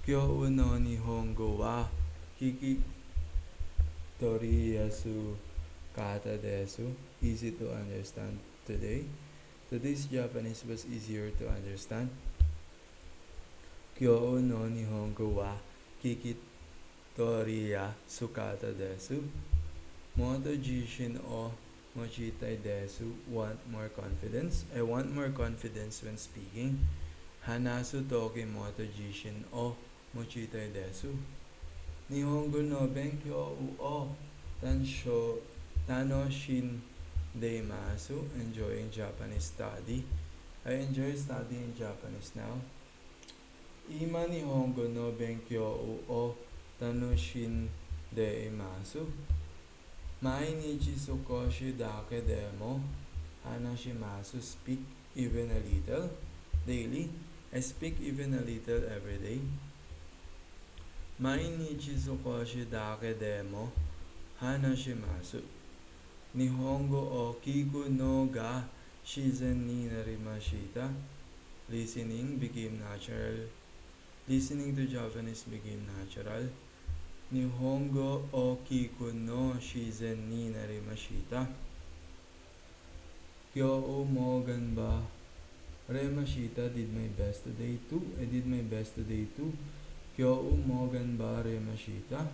Kyou no Nihongo wa Kiki Toriyasu Kata desu. Easy to understand today. Today's Japanese was easier to understand. Kyou no Nihongo wa Kiki Toriyasu Kata desu. Moto Jishin o Mochitai desu. Want more confidence? I want more confidence when speaking. Hanasu toki moto jishin o mochitai desu. Nihongo no benkyou o tanoshin deimasu. Enjoying Japanese study. I enjoy studying Japanese now. Ima Nihongo no benkyou o tanoshin deimasu. Mainichi sukoshi dake demo hanashimasu. Speak even a little. Daily. I speak even a little every day. Mainichi sukoshi dake demo hanashimasu. Nihongo o kiku no ga shizen ni narimashita. Listening became natural. Listening to Japanese became natural. Nihongo o kiku no shizen ni narimashita. Kyou mo ganba remashita. Did my best today too. I did my best today too. Kyou mo ganba remashita.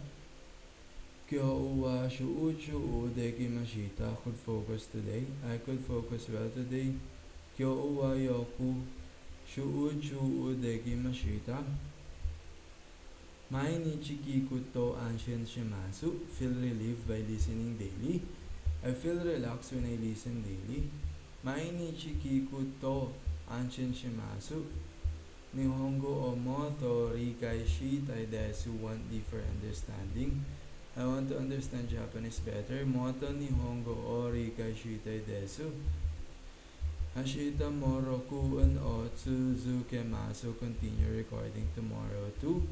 Kyou wa shuuchu dekimashita. Could focus today. I could focus well today. Kyou wa yoku shuuchu dekimashita. Mainichi kiku to anshin shimasu. Feel relieved by listening daily. I feel relaxed when I listen daily. Mainichi kiku to anshin shimasu. Nihongo o moto rikai shitai desu. Want deeper understanding. I want to understand Japanese better. Moto Nihongo o rikai shitai desu. Hashita morokuun o tsuzukemasu. Continue recording tomorrow too.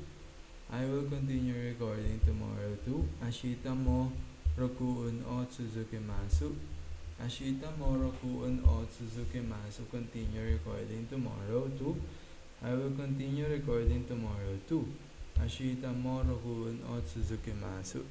I will continue recording tomorrow too. Ashita mo rokuun o tsuzukemasu. Ashita mo rokuun o tsuzukemasu. Continue recording tomorrow too. I will continue recording tomorrow too. Ashita mo rokuun o tsuzukemasu.